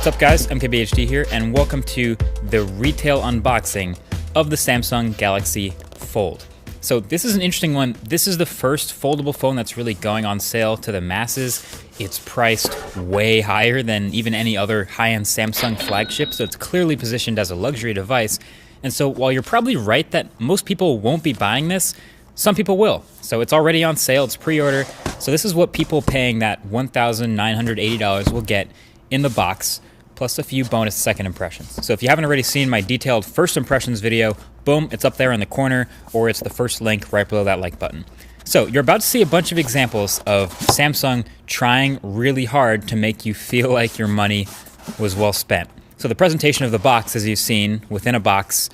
What's up guys, MKBHD here, and welcome to the retail unboxing of the Samsung Galaxy Fold. So this is an interesting one. This is the first foldable phone that's really going on sale to the masses. It's priced way higher than even any other high-end Samsung flagship, so it's clearly positioned as a luxury device. And so while you're probably right that most people won't be buying this, some people will. So it's already on sale, it's pre-order. So this is what people paying that $1,980 will get in the box, plus a few bonus second impressions. So if you haven't already seen my detailed first impressions video, boom, it's up there in the corner, or it's the first link right below that like button. So you're about to see a bunch of examples of Samsung trying really hard to make you feel like your money was well spent. So the presentation of the box, as you've seen, within a box,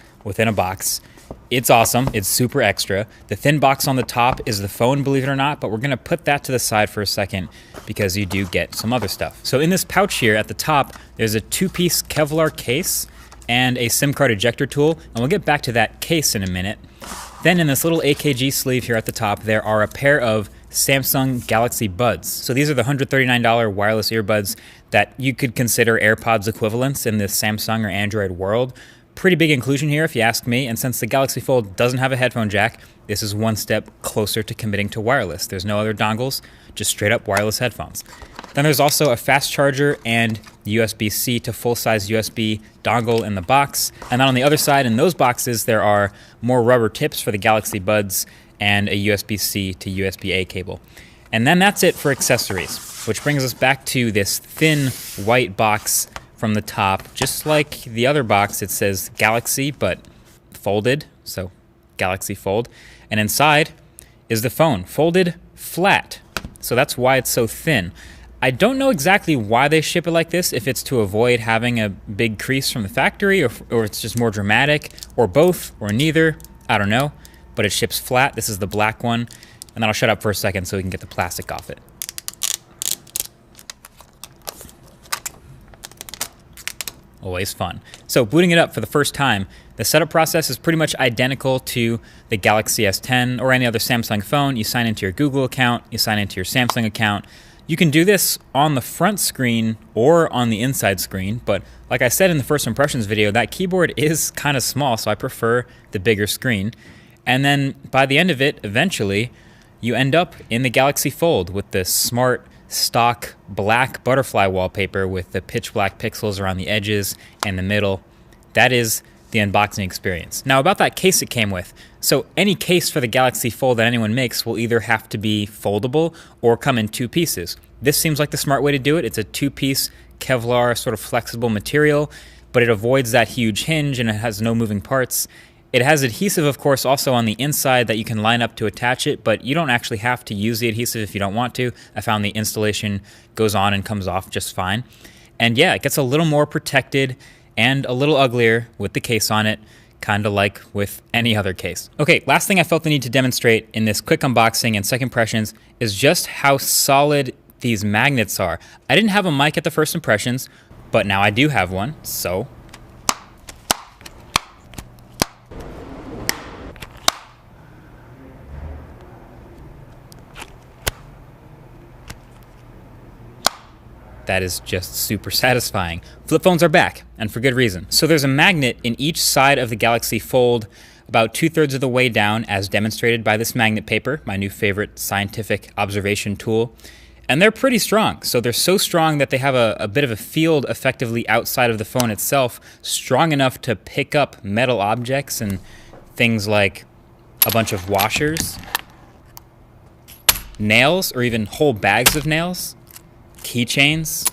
it's awesome, it's super extra. The thin box on the top is the phone, believe it or not, but we're gonna put that to the side for a second because you do get some other stuff. So in this pouch here at the top, there's a two-piece Kevlar case and a SIM card ejector tool, and we'll get back to that case in a minute. Then in this little AKG sleeve here at the top, there are a pair of Samsung Galaxy Buds. So these are the $139 wireless earbuds that you could consider AirPods equivalents in the Samsung or Android world. Pretty big inclusion here if you ask me, and since the Galaxy Fold doesn't have a headphone jack, this is one step closer to committing to wireless. There's no other dongles, just straight up wireless headphones. Then there's also a fast charger and USB-C to full-size USB dongle in the box. And then on the other side in those boxes, there are more rubber tips for the Galaxy Buds and a USB-C to USB-A cable. And then that's it for accessories, which brings us back to this thin white box from the top. Just like the other box, it says Galaxy, but folded, so Galaxy Fold. And inside is the phone, folded flat. So that's why it's so thin. I don't know exactly why they ship it like this, if it's to avoid having a big crease from the factory, or it's just more dramatic, or both, or neither, I don't know. But it ships flat. This is the black one. And then I'll shut up for a second so we can get the plastic off it. Always fun. So booting it up for the first time, the setup process is pretty much identical to the Galaxy S10 or any other Samsung phone. You sign into your Google account, you sign into your Samsung account. You can do this on the front screen or on the inside screen, but like I said in the first impressions video, that keyboard is kind of small, so I prefer the bigger screen. And then by the end of it, eventually, you end up in the Galaxy Fold with this smart, stock black butterfly wallpaper with the pitch black pixels around the edges and the middle. That is the unboxing experience. Now about that case it came with. So any case for the Galaxy Fold that anyone makes will either have to be foldable or come in two pieces. This seems like the smart way to do it. It's a two-piece Kevlar sort of flexible material, but it avoids that huge hinge and it has no moving parts. It has adhesive, of course, also on the inside that you can line up to attach it, but you don't actually have to use the adhesive if you don't want to. I found the installation goes on and comes off just fine. And yeah, it gets a little more protected and a little uglier with the case on it, kind of like with any other case. Okay, last thing I felt the need to demonstrate in this quick unboxing and second impressions is just how solid these magnets are. I didn't have a mic at the first impressions, but now I do have one, so that is just super satisfying. Flip phones are back, and for good reason. So there's a magnet in each side of the Galaxy Fold, about 2/3 of the way down, as demonstrated by this magnet paper, my new favorite scientific observation tool. And they're pretty strong. So they're so strong that they have a bit of a field effectively outside of the phone itself, strong enough to pick up metal objects and things like a bunch of washers, nails, or even whole bags of nails, keychains,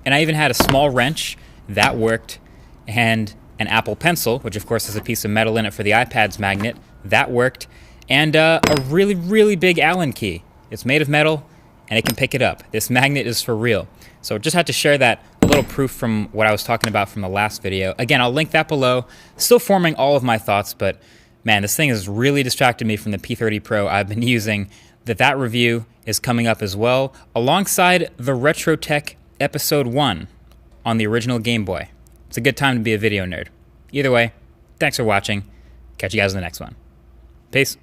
and I even had a small wrench that worked, and an Apple Pencil, which of course has a piece of metal in it for the iPad's magnet, that worked, and a really, really big Allen key. It's made of metal, and it can pick it up. This magnet is for real. So just had to share that, a little proof from what I was talking about from the last video. Again, I'll link that below. Still forming all of my thoughts, but man, this thing has really distracted me from the P30 Pro I've been using. That review is coming up as well, alongside the RetroTech Episode 1 on the original Game Boy. It's a good time to be a video nerd. Either way, thanks for watching. Catch you guys in the next one. Peace.